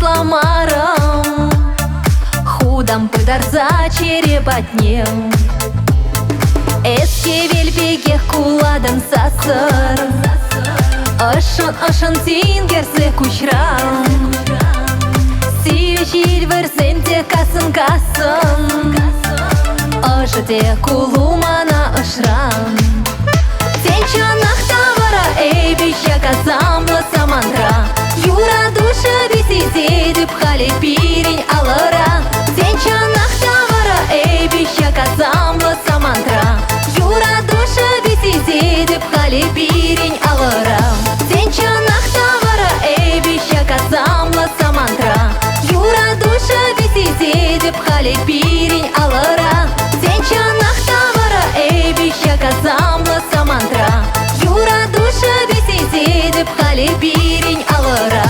ламарым, худам пыдарса черепатнем. Эске велпеге куладын сасыр, ышын тингерсе кучрам. Сию жил версенте касын, ышыте кулумана ышрам. Сенчанах тавара эйбища казамла самандра, юра душа висите деп хали пирень алара. Сенчанах тавара эйбища казамла самандра, юра душа висите деп хали пирень алара. Сенчанах тавара эйбища казамла самандра, юра душа висите деп хали пирень алара. Сенчанах тавара эйбища казамла самандра, юра душа висите деп хали пирень алара.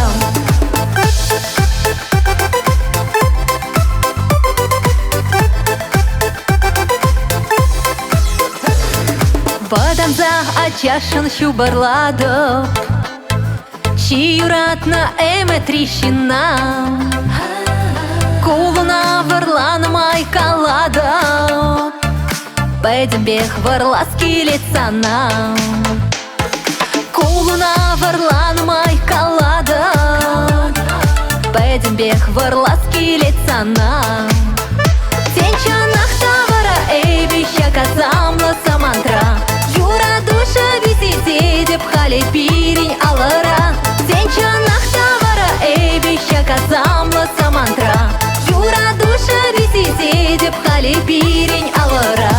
Бадамза ачашын шубарладып, чи юратна эме трещина, кулуна варланым айкаладып, бәдімбек варласки лицана. Кулуна варланым айкаладып, бәдімбек варласки лицана. Сенчанах тавара эйбища казамла самандра, юра душа висите деп хали пирень алара. Сенчанах тавара эйбища казамла самандра, юра душа висите деп хали пирень алара.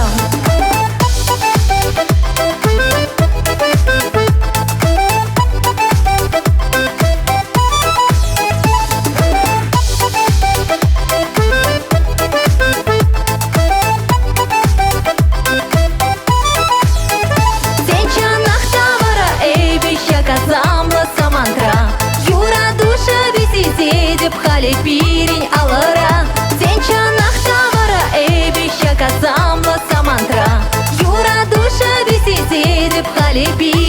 Деп хали пирень алара. Сенчанах тавара эйбища казамла самандра, юра душа висите деп хали пирень.